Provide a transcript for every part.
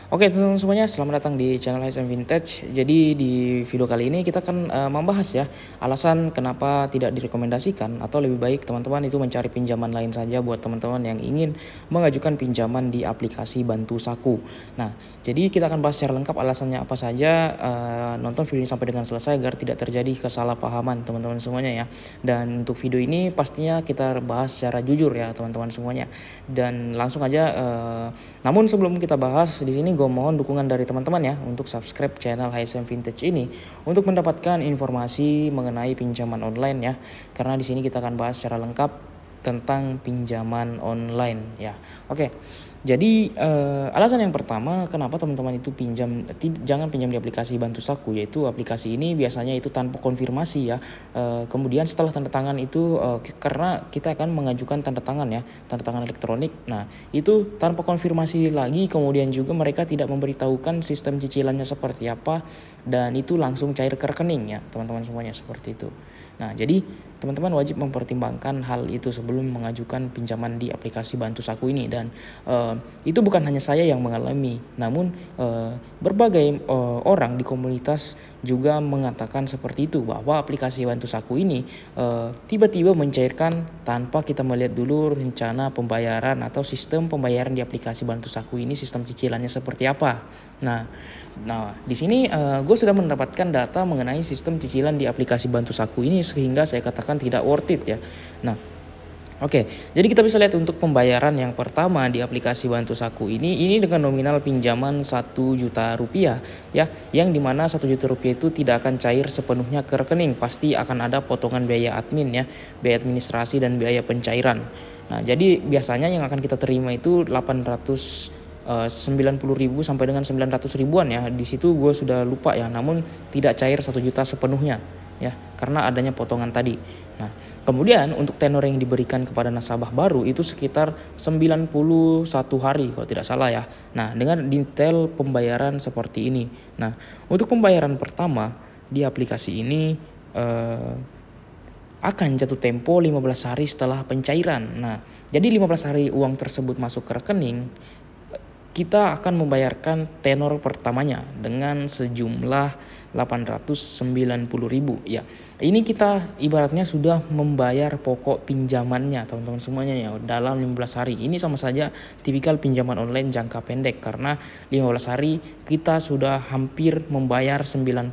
Oke teman-teman semuanya, selamat datang di channel HSM Vintage. Jadi di video kali ini kita akan membahas ya alasan kenapa tidak direkomendasikan atau lebih baik teman-teman itu mencari pinjaman lain saja buat teman-teman yang ingin mengajukan pinjaman di aplikasi Bantu Saku. Nah, jadi kita akan bahas secara lengkap alasannya apa saja. Nonton video ini sampai dengan selesai agar tidak terjadi kesalahpahaman teman-teman semuanya ya. Dan untuk video ini pastinya kita bahas secara jujur ya teman-teman semuanya. Dan langsung aja. Namun sebelum kita bahas di sini, gue mohon dukungan dari teman-teman ya untuk subscribe channel HSM Vintage ini untuk mendapatkan informasi mengenai pinjaman online ya. Karena di sini kita akan bahas secara lengkap tentang pinjaman online ya. Oke. Jadi alasan yang pertama kenapa teman-teman itu jangan pinjam di aplikasi Bantu Saku, yaitu aplikasi ini biasanya itu tanpa konfirmasi ya. Kemudian setelah tanda tangan itu karena kita akan mengajukan tanda tangan ya, tanda tangan elektronik. Nah, itu tanpa konfirmasi lagi, kemudian juga mereka tidak memberitahukan sistem cicilannya seperti apa dan itu langsung cair ke rekening ya, teman-teman semuanya seperti itu. Nah, jadi teman-teman wajib mempertimbangkan hal itu sebelum mengajukan pinjaman di aplikasi Bantu Saku ini. Dan itu bukan hanya saya yang mengalami, namun berbagai orang di komunitas juga mengatakan seperti itu, bahwa aplikasi Bantu Saku ini tiba-tiba mencairkan tanpa kita melihat dulu rencana pembayaran atau sistem pembayaran di aplikasi Bantu Saku ini, sistem cicilannya seperti apa. Nah di sini gue sudah mendapatkan data mengenai sistem cicilan di aplikasi Bantu Saku ini sehingga saya katakan tidak worth it ya. Nah, oke, jadi kita bisa lihat untuk pembayaran yang pertama di aplikasi Bantu Saku ini dengan nominal pinjaman 1 juta rupiah ya, yang dimana 1 juta rupiah itu tidak akan cair sepenuhnya ke rekening, pasti akan ada potongan biaya admin ya, biaya administrasi dan biaya pencairan. Nah, jadi biasanya yang akan kita terima itu 890.000 sampai dengan 900 ribuan ya. Di situ gue sudah lupa ya, namun tidak cair 1 juta sepenuhnya ya, karena adanya potongan tadi. Nah, kemudian untuk tenor yang diberikan kepada nasabah baru itu sekitar 91 hari kalau tidak salah ya. Nah, dengan detail pembayaran seperti ini. Nah, untuk pembayaran pertama di aplikasi ini akan jatuh tempo 15 hari setelah pencairan. Nah, jadi 15 hari uang tersebut masuk ke rekening, kita akan membayarkan tenor pertamanya dengan sejumlah 890.000 ya. Ini kita ibaratnya sudah membayar pokok pinjamannya teman-teman semuanya ya dalam 15 hari. Ini sama saja tipikal pinjaman online jangka pendek, karena 15 hari kita sudah hampir membayar 90%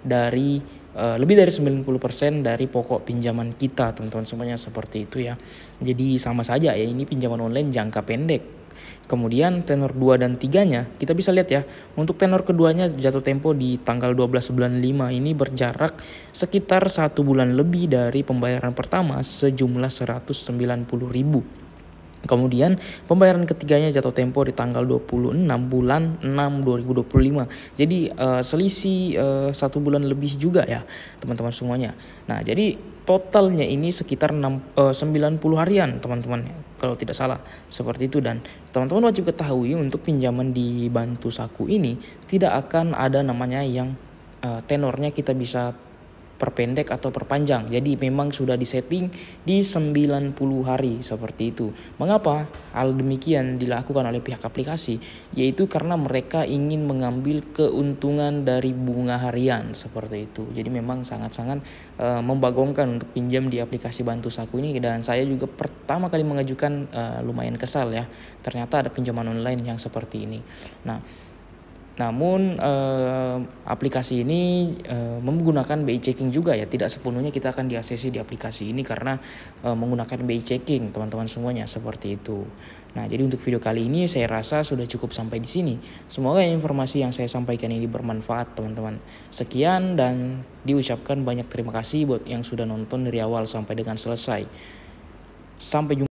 dari lebih dari 90% dari pokok pinjaman kita teman-teman semuanya seperti itu ya. Jadi sama saja ya, ini pinjaman online jangka pendek. Kemudian tenor 2 dan 3-nya kita bisa lihat ya. Untuk tenor keduanya jatuh tempo di tanggal 12 bulan 5 ini berjarak sekitar 1 bulan lebih dari pembayaran pertama sejumlah 190.000. Kemudian pembayaran ketiganya jatuh tempo di tanggal 26 bulan 6 2025. Jadi selisih 1 bulan lebih juga ya teman-teman semuanya. Nah, jadi totalnya ini sekitar 90 harian teman-teman kalau tidak salah seperti itu. Dan teman-teman wajib ketahui untuk pinjaman di Bantu Saku ini tidak akan ada namanya yang tenornya kita bisa perpendek atau perpanjang. Jadi memang sudah disetting di 90 hari seperti itu. Mengapa hal demikian dilakukan oleh pihak aplikasi? Yaitu karena mereka ingin mengambil keuntungan dari bunga harian seperti itu. Jadi memang sangat-sangat membagongkan untuk pinjam di aplikasi Bantu Saku ini. Dan saya juga pertama kali mengajukan lumayan kesal ya. Ternyata ada pinjaman online yang seperti ini. Namun aplikasi ini menggunakan BI checking juga ya. Tidak sepenuhnya kita akan diaksesi di aplikasi ini karena menggunakan BI checking teman-teman semuanya seperti itu. Nah, jadi untuk video kali ini saya rasa sudah cukup sampai di sini. Semoga informasi yang saya sampaikan ini bermanfaat teman-teman. Sekian dan diucapkan banyak terima kasih buat yang sudah nonton dari awal sampai dengan selesai. Sampai jumpa.